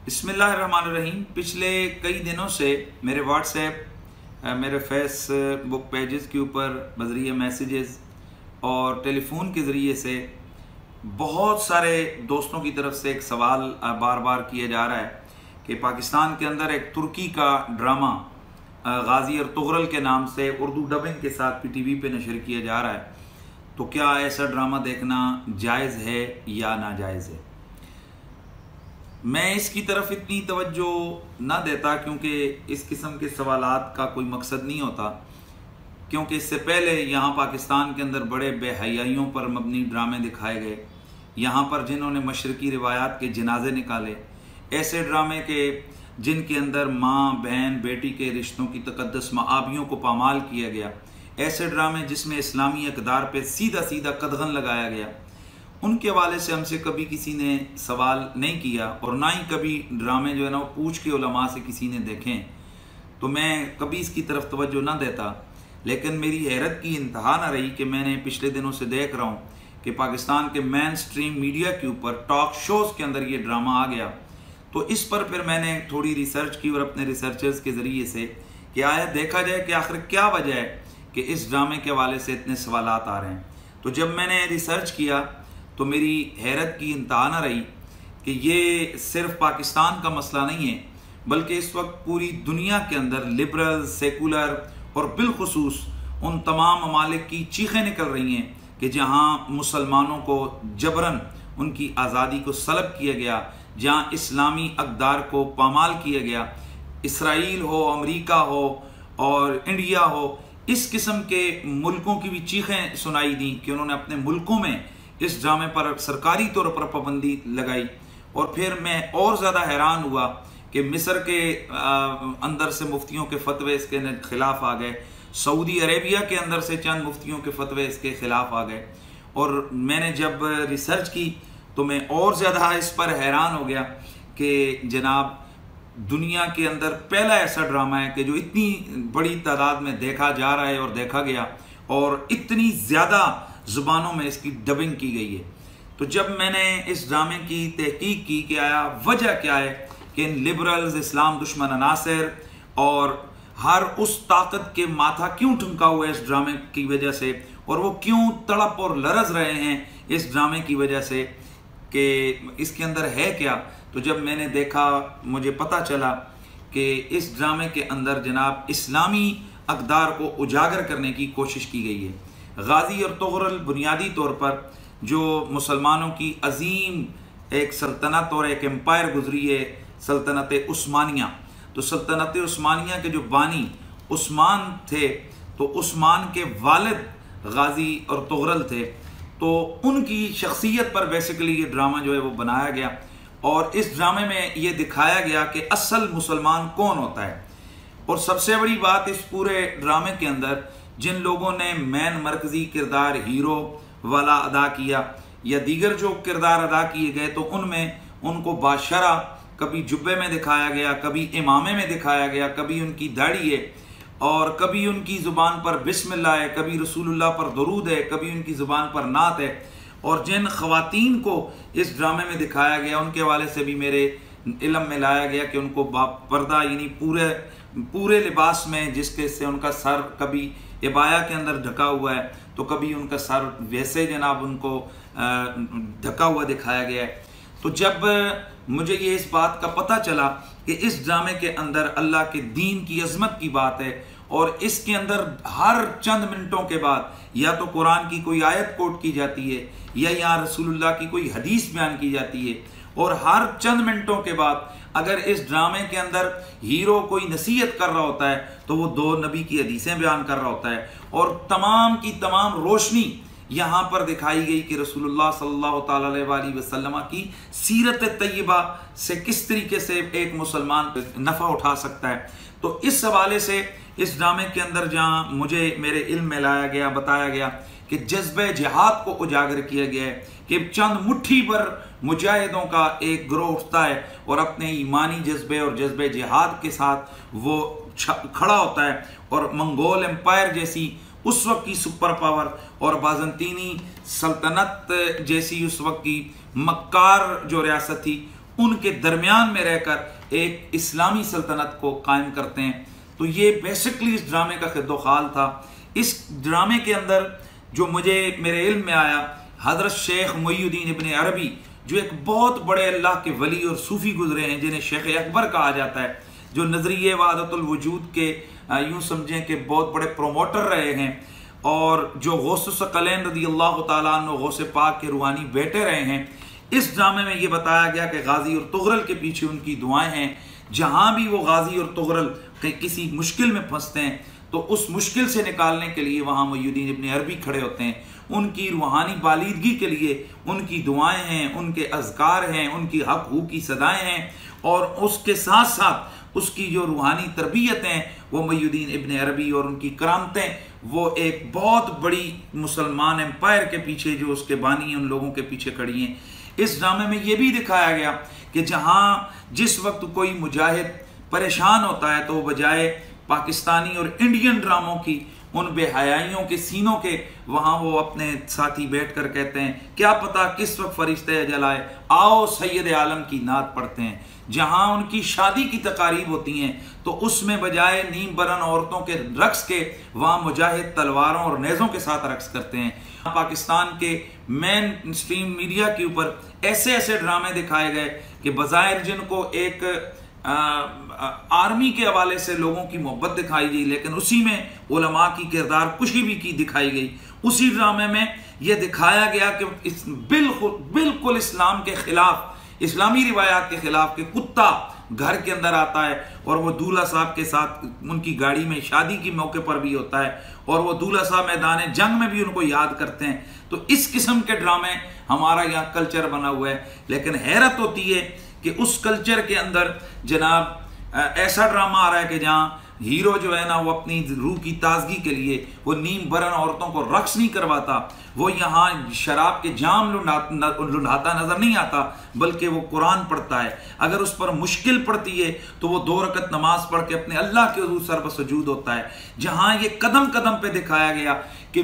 बिस्मिल्लाहिर्रहमानिर्रहीम। पिछले कई दिनों से मेरे व्हाट्सएप, मेरे फेसबुक पेजेस के ऊपर बज़रिए मैसेजेस और टेलीफोन के ज़रिए से बहुत सारे दोस्तों की तरफ से एक सवाल बार बार किया जा रहा है कि पाकिस्तान के अंदर एक तुर्की का ड्रामा गाजी अर्तुगरल के नाम से उर्दू डबिंग के साथ पीटीवी पे नशर किया जा रहा है, तो क्या ऐसा ड्रामा देखना जायज़ है या नाजायज़ है। मैं इसकी तरफ इतनी तवज्जो ना देता क्योंकि इस किस्म के सवालात का कोई मकसद नहीं होता, क्योंकि इससे पहले यहाँ पाकिस्तान के अंदर बड़े बेहयाइयों पर मबनी ड्रामे दिखाए गए। यहाँ पर जिन्होंने मशरकी रिवायात के जनाजे निकाले, ऐसे ड्रामे के जिनके अंदर माँ बहन बेटी के रिश्तों की तकद्दस मआबियों को पामाल किया गया, ऐसे ड्रामे जिसमें इस्लामी अक़दार पे सीधा सीधा कदगन लगाया गया, उनके हवाले से हमसे कभी किसी ने सवाल नहीं किया और ना ही कभी ड्रामे जो है ना वो पूछ के उलमा से किसी ने देखें, तो मैं कभी इसकी तरफ तवज्जो ना देता। लेकिन मेरी हैरत की इंतहा ना रही कि मैंने पिछले दिनों से देख रहा हूँ कि पाकिस्तान के मेन स्ट्रीम मीडिया के ऊपर टॉक शोज़ के अंदर ये ड्रामा आ गया। तो इस पर फिर मैंने थोड़ी रिसर्च की और अपने रिसर्चर्स के ज़रिए से कि आया देखा जाए कि आखिर क्या वजह है कि इस ड्रामे के हवाले से इतने सवालात आ रहे हैं। तो जब मैंने रिसर्च किया तो मेरी हैरत की इंतहा न रही कि ये सिर्फ पाकिस्तान का मसला नहीं है, बल्कि इस वक्त पूरी दुनिया के अंदर लिबरल, सेकुलर और बिलखुसूस उन तमाम ममालिक की चीखें निकल रही हैं कि जहाँ मुसलमानों को जबरन उनकी आज़ादी को सलब किया गया, जहाँ इस्लामी अक़दार को पामाल किया गया। इसराइल हो, अमेरिका हो और इंडिया हो, इस किस्म के मुल्कों की भी चीखें सुनाई दी कि उन्होंने अपने मुल्कों में इस ड्रामे पर सरकारी तौर पर पाबंदी लगाई। और फिर मैं और ज़्यादा हैरान हुआ कि मिस्र के अंदर से मुफ्तियों के फतवे इसके खिलाफ आ गए, सऊदी अरेबिया के अंदर से चंद मुफ्तियों के फतवे इसके खिलाफ आ गए। और मैंने जब रिसर्च की तो मैं और ज़्यादा इस पर हैरान हो गया कि जनाब दुनिया के अंदर पहला ऐसा ड्रामा है कि जो इतनी बड़ी तादाद में देखा जा रहा है और देखा गया और इतनी ज़्यादा ज़ुबानों में इसकी डबिंग की गई है। तो जब मैंने इस ड्रामे की तहकीक की कि आया वजह क्या है कि इन लिबरल्स, इस्लाम दुश्मन अनासर और हर उस ताकत के माथा क्यों ठुमका हुआ है इस ड्रामे की वजह से, और वो क्यों तड़प और लरज रहे हैं इस ड्रामे की वजह से कि इसके अंदर है क्या। तो जब मैंने देखा मुझे पता चला कि इस ड्रामे के अंदर जनाब इस्लामी अक़दार को उजागर करने की कोशिश की गई है। गाजी अर्तुगरल बुनियादी तौर पर जो मुसलमानों की अजीम एक सल्तनत और एक एम्पायर गुजरी है, सल्तनत उस्मानिया। तो सल्तनत उस्मानिया के जो बानी उस्मान थे, तो उस्मान के वालिद गाजी अर्तुगरल थे, तो उनकी शख्सियत पर बेसिकली ये ड्रामा जो है वो बनाया गया। और इस ड्रामे में ये दिखाया गया कि असल मुसलमान कौन होता है। और सबसे बड़ी बात इस पूरे ड्रामे के अंदर जिन लोगों ने मैन मरकजी किरदार हीरो वाला अदा किया या दीगर जो किरदार अदा किए गए, तो उनमें उनको बादशाह कभी जुब्बे में दिखाया गया, कभी इमामे में दिखाया गया, कभी उनकी दाढ़ी है और कभी उनकी ज़ुबान पर बिस्मिल्लाह है, कभी रसूलुल्लाह पर दरूद है, कभी उनकी ज़ुबान पर नात है। और जिन ख़वातीन को इस ड्रामे में दिखाया गया उनके हवाले से भी मेरे इल्म में लाया गया कि उनको पर्दा यानी पूरे लिबास में, जिसके से उनका सर कभी इबाया के अंदर ढका हुआ है तो कभी उनका सर वैसे जनाब उनको ढका हुआ दिखाया गया है। तो जब मुझे ये इस बात का पता चला कि इस ड्रामे के अंदर अल्लाह के दीन की अजमत की बात है और इसके अंदर हर चंद मिनटों के बाद या तो कुरान की कोई आयत कोट की जाती है या यहाँ रसूलुल्लाह की कोई हदीस बयान की जाती है, और हर चंद मिनटों के बाद अगर इस ड्रामे के अंदर हीरो कोई नसीहत कर रहा होता है तो वो दो नबी की हदीसें बयान कर रहा होता है और तमाम की तमाम रोशनी यहाँ पर दिखाई गई कि रसूलुल्लाह सल्लल्लाहु अलैहि वसल्लम की सीरत तय्यबा से किस तरीके से एक मुसलमान नफ़ा उठा सकता है। तो इस हवाले से इस ड्रामे के अंदर जहाँ मुझे मेरे इल्म में लाया गया, बताया गया कि जज्बे जिहाद को उजागर किया गया है कि चंद मुट्ठी पर मुजाहिदों का एक ग्रोह उठता है और अपने ईमानी जज्बे और जज्बे जिहाद के साथ वो खड़ा होता है और मंगोल एम्पायर जैसी उस वक्त की सुपर पावर और बाज़ंतीनी सल्तनत जैसी उस वक्त की मक्कार जो रियासत थी उनके दरमियान में रहकर एक इस्लामी सल्तनत को कायम करते हैं। तो ये बेसिकली इस ड्रामे का खिद्दोखाल था। इस ड्रामे के अंदर जो मुझे मेरे इल्म में आया, हज़रत शेख मुईनुद्दीन इब्न अरबी जो एक बहुत बड़े अल्लाह के वली और सूफ़ी गुजरे हैं, जिन्हें शेख अकबर कहा जाता है, जो नज़रिए वहदतुल वजूद के यूँ समझें कि बहुत बड़े प्रोमोटर रहे हैं, और जो गौस सकलैन रज़ियल्लाहु ताला अन्हु गौस पाक के रूहानी बेटे रहे हैं। इस ड्रामे में ये बताया गया कि गाजी और तुगरल के पीछे उनकी दुआएं हैं। जहाँ भी वो गाजी और तुगरल किसी मुश्किल में फंसते हैं तो उस मुश्किल से निकालने के लिए वहाँ मुईनुद्दीन इब्न अरबी खड़े होते हैं। उनकी रूहानी बालिदगी के लिए उनकी दुआएं हैं, उनके अज़कार हैं, उनकी हक हू की सदाएँ हैं, और उसके साथ साथ उसकी जो रूहानी तरबियत हैं वो मुईनुद्दीन इब्न अरबी और उनकी करामतें, वो एक बहुत बड़ी मुसलमान एम्पायर के पीछे जो उसके बानी हैं उन लोगों के पीछे खड़ी हैं। इस ड्रामे में ये भी दिखाया गया कि जहाँ जिस वक्त कोई मुजाहिद परेशान होता है तो बजाय पाकिस्तानी और इंडियन ड्रामों की उन बेहयाइयों के सीनों के, वहाँ वो अपने साथी बैठ कर कहते हैं क्या पता किस वक्त फरिश्ते अजल आए, आओ सैयद आलम की नात पढ़ते हैं। जहाँ उनकी शादी की तकारीब होती हैं तो उसमें बजाय नीम बरन औरतों के रक्स के वहाँ मुजाहिद तलवारों और नेज़ों के साथ रक्स करते हैं। पाकिस्तान के मेन स्ट्रीम मीडिया के ऊपर ऐसे ऐसे ड्रामे दिखाए गए कि बज़ाहिर जिनको एक आर्मी के हवाले से लोगों की मोहब्बत दिखाई गई, लेकिन उसी में उलमा की किरदार कुशी भी की दिखाई गई। उसी ड्रामे में यह दिखाया गया कि बिल्कुल इस्लाम के खिलाफ, इस्लामी रिवायात के खिलाफ कि कुत्ता घर के अंदर आता है और वो दूल्हा साहब के साथ उनकी गाड़ी में शादी के मौके पर भी होता है, और वो दूल्हा साहब मैदान जंग में भी उनको याद करते हैं। तो इस किस्म के ड्रामे हमारा यहाँ कल्चर बना हुआ है। लेकिन हैरत होती है कि उस कल्चर के अंदर जनाब ऐसा ड्रामा आ रहा है कि जहाँ हीरो जो है ना वो अपनी रूह की ताजगी के लिए वो नीम बरन औरतों को रक्स नहीं करवाता, वो यहाँ शराब के जाम लुढ़ाता नजर नहीं आता, बल्कि वो कुरान पढ़ता है। अगर उस पर मुश्किल पड़ती है तो वो 2 रकत नमाज पढ़ के अपने अल्लाह के हुजूर सर पर सुजूद होता है। जहाँ ये कदम कदम पे दिखाया गया कि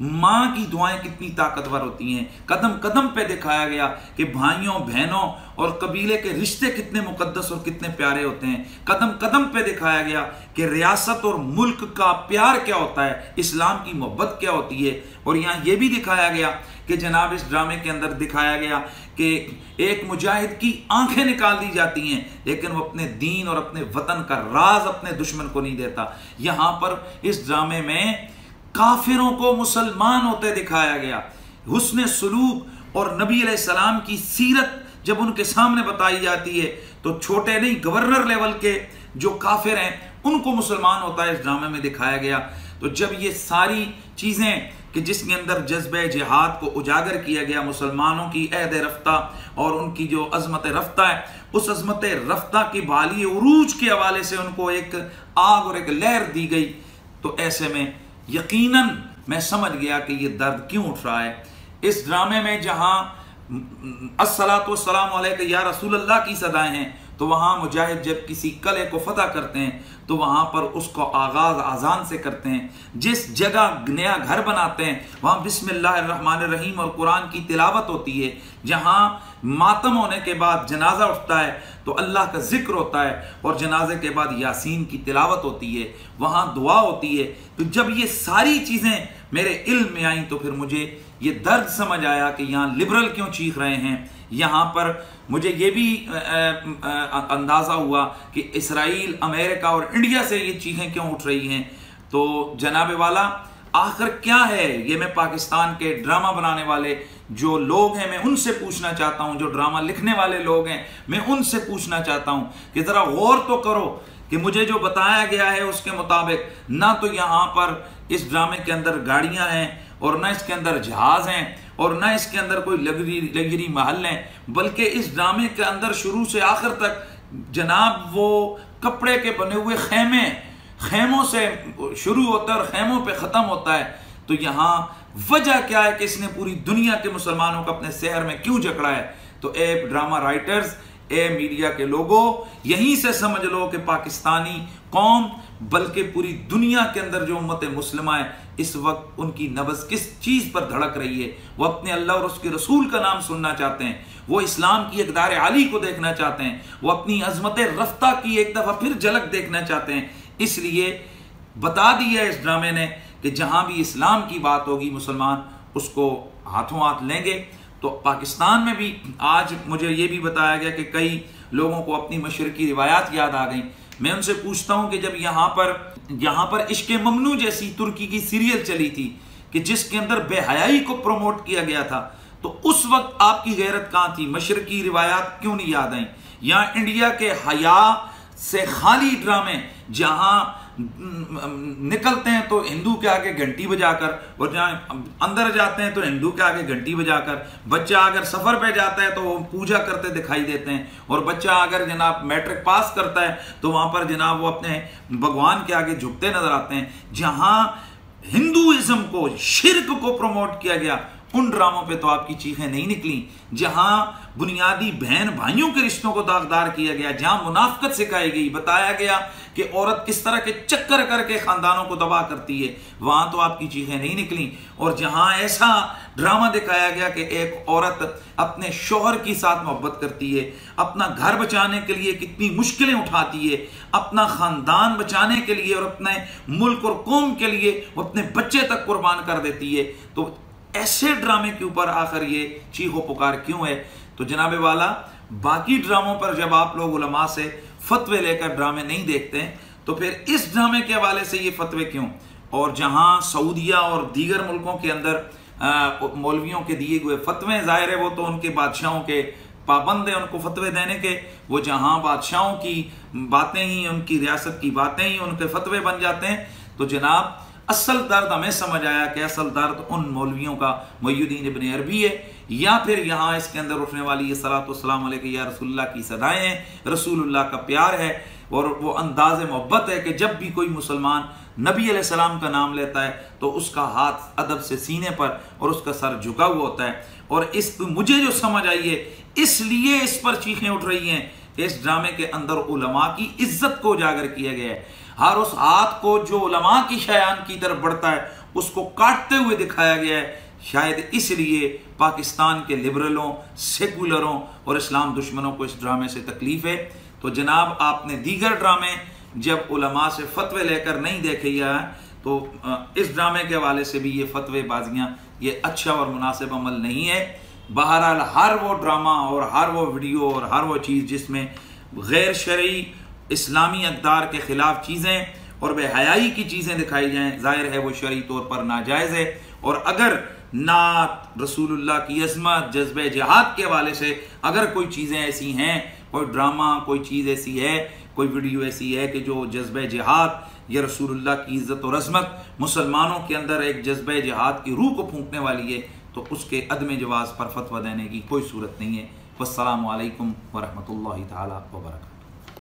माँ की दुआएं कितनी ताकतवर होती हैं, कदम कदम पे दिखाया गया कि भाइयों बहनों और कबीले के रिश्ते कितने मुकद्दस और कितने प्यारे होते हैं, कदम कदम पे दिखाया गया कि रियासत और मुल्क का प्यार क्या होता है, इस्लाम की मोहब्बत क्या होती है। और यहाँ ये भी दिखाया गया कि जनाब इस ड्रामे के अंदर दिखाया गया कि एक मुजाहिद की आंखें निकाल दी जाती हैं, लेकिन वो अपने दीन और अपने वतन का राज अपने दुश्मन को नहीं देता। यहाँ पर इस ड्रामे में काफिरों को मुसलमान होते दिखाया गया। हुस्न सुलूक और नबी अलैहिस्सलाम की सीरत जब उनके सामने बताई जाती है तो छोटे नहीं, गवर्नर लेवल के जो काफिर हैं उनको मुसलमान होता है इस ड्रामे में दिखाया गया। तो जब ये सारी चीजें कि जिसके अंदर जज्बे जिहाद को उजागर किया गया, मुसलमानों की अहद रफ्ता और उनकी जो अजमत रफ्ता है, उस अजमत रफ्ता की बाली उरूज के हवाले से उनको एक आग और एक लहर दी गई, तो ऐसे में यकीनन मैं समझ गया कि ये दर्द क्यों उठ रहा है। इस ड्रामे में जहां अस्सलातु वस्सलामु अलैका या रसूल अल्लाह की सदाएं हैं, तो वहां मुजाहिद जब किसी कले को फतह करते हैं तो वहां पर उसको आगाज आजान से करते हैं। जिस जगह नया घर बनाते हैं वहां बिस्मिल्लाहिर्रहमानिर्रहीम और कुरान की तिलावत होती है। जहां मातम होने के बाद जनाजा उठता है तो अल्लाह का जिक्र होता है और जनाजे के बाद यासीन की तिलावत होती है, वहां दुआ होती है। तो जब ये सारी चीजें मेरे इल्म में आई तो फिर मुझे ये दर्द समझ आया कि यहाँ लिबरल क्यों चीख रहे हैं। यहाँ पर मुझे ये भी अंदाज़ा हुआ कि इसराइल, अमेरिका और इंडिया से ये चीखें क्यों उठ रही हैं। तो जनाब वाला आखिर क्या है, ये मैं पाकिस्तान के ड्रामा बनाने वाले जो लोग हैं मैं उनसे पूछना चाहता हूँ, जो ड्रामा लिखने वाले लोग हैं मैं उनसे पूछना चाहता हूँ कि ज़रा गौर तो करो कि मुझे जो बताया गया है उसके मुताबिक ना तो यहाँ पर इस ड्रामे के अंदर गाड़ियाँ हैं और ना इसके अंदर जहाज़ हैं और ना इसके अंदर कोई लग्जरी महल हैं, बल्कि इस ड्रामे के अंदर शुरू से आखिर तक जनाब वो कपड़े के बने हुए खेमों से शुरू होता है और खेमों पे ख़त्म होता है। तो यहाँ वजह क्या है कि इसने पूरी दुनिया के मुसलमानों को अपने शहर में क्यों जकड़ा है। तो ए ड्रामा राइटर्स, ए मीडिया के लोगों, यहीं से समझ लो कि पाकिस्तानी कौम बल्कि पूरी दुनिया के अंदर जो उम्मत मुस्लिमा है इस वक्त उनकी नब्ज़ किस चीज़ पर धड़क रही है। वो अपने अल्लाह और उसके रसूल का नाम सुनना चाहते हैं, वो इस्लाम की इक़दार आली को देखना चाहते हैं, वो अपनी अज़मत रफ्ता की एक दफ़ा फिर झलक देखना चाहते हैं। इसलिए बता दिया इस ड्रामे ने कि जहाँ भी इस्लाम की बात होगी मुसलमान उसको हाथों हाथ लेंगे। तो पाकिस्तान में भी आज मुझे ये भी बताया गया कि कई लोगों को अपनी मशरकी रिवायात याद आ गई। मैं उनसे पूछता हूँ कि जब यहाँ पर इश्क़ ममनू जैसी तुर्की की सीरियल चली थी कि जिसके अंदर बेहयाई को प्रमोट किया गया था, तो उस वक्त आपकी गैरत कहाँ थी? मशरकी रिवायात क्यों नहीं याद आई? यहाँ इंडिया के हया से खाली ड्रामे जहाँ निकलते हैं तो हिंदू के आगे घंटी बजाकर, और जहाँ अंदर जाते हैं तो हिंदू के आगे घंटी बजाकर, बच्चा अगर सफ़र पे जाता है तो वो पूजा करते दिखाई देते हैं, और बच्चा अगर जनाब मैट्रिक पास करता है तो वहाँ पर जनाब वो अपने भगवान के आगे झुकते नजर आते हैं। जहाँ हिंदुइज्म को, शिर्क को प्रमोट किया गया, उन ड्रामों पे तो आपकी चीखें नहीं निकली। जहां बुनियादी बहन भाइयों के रिश्तों को दागदार किया गया, जहां मुनाफकत सिखाई गई, बताया गया कि औरत किस तरह के चक्कर करके खानदानों को तबाह करती है, वहां तो आपकी चीखें नहीं निकली। और जहां ऐसा ड्रामा दिखाया गया कि एक औरत अपने शौहर के साथ मोहब्बत करती है, अपना घर बचाने के लिए कितनी मुश्किलें उठाती है, अपना खानदान बचाने के लिए और अपने मुल्क और कौम के लिए वो अपने बच्चे तक कुर्बान कर देती है, तो ऐसे ड्रामे के ऊपर आखिर ये चीखो पुकार क्यों है? तो जनाबे वाला, बाकी ड्रामों पर जब आप लोग उलमा से फतवे लेकर ड्रामे नहीं देखते हैं तो फिर इस ड्रामे के हवाले से ये फतवे क्यों? और जहां सऊदिया और दीगर मुल्कों के अंदर मौलवियों के दिए हुए फतवे, जाहिर है वो तो उनके बादशाहों के पाबंद है उनको फतवे देने के, वो जहां बादशाहों की बातें ही, उनकी रियासत की बातें ही उनके फतवे बन जाते हैं। तो जनाब असल दर्द हमें समझ आया कि असल दर्द उन मौलवियों का मुहियुद्दीन इब्न अरबी है, या फिर यहाँ इसके अंदर उठने वाली ये सलातो सलाम अलैका या रसूलुल्लाह की सदाएं हैं, रसूलुल्लाह का प्यार है, और वो अंदाज़ मोहब्बत है कि जब भी कोई मुसलमान नबी अलैहिस्सलाम का नाम लेता है तो उसका हाथ अदब से सीने पर और उसका सर झुका हुआ होता है। और इस मुझे जो समझ आई है, इसलिए इस पर चीखें उठ रही हैं कि इस ड्रामे के अंदर उलमा की इज्जत को उजागर किया गया है। हर उस हाथ को जो उलमा की शयान की तरफ बढ़ता है उसको काटते हुए दिखाया गया है। शायद इसलिए पाकिस्तान के लिबरलों, सेकुलरों और इस्लाम दुश्मनों को इस ड्रामे से तकलीफ है। तो जनाब आपने दीगर ड्रामे जब उलमा से फतवे लेकर नहीं देखे या तो इस ड्रामे के हवाले से भी ये फतवे बाजियाँ ये अच्छा और मुनासिब अमल नहीं है। बहरहाल हर वो ड्रामा और हर वो वीडियो और हर वो चीज़ जिसमें गैर शरई इस्लामी अक़दार के ख़िलाफ़ चीज़ें और बेहयाई की चीज़ें दिखाई जाएँ, ज़ाहिर है वो शरई तौर पर नाजायज़ है। और अगर नात, रसूलुल्लाह की अज़मत, जज्बे जिहाद के हवाले से अगर कोई चीज़ें ऐसी हैं, कोई ड्रामा, कोई चीज़ ऐसी है, कोई वीडियो ऐसी है कि जो जज्बे जिहाद या रसूलुल्लाह की इज़्ज़त और अज़मत, मुसलमानों के अंदर एक जज्बे जिहाद की रूह को फूंकने वाली है, तो उसके अदम जवाज़ पर फतवा देने की कोई सूरत नहीं है। वस्सलामु अलैकुम वरहमतुल्लाहि तआला व बरकातहू।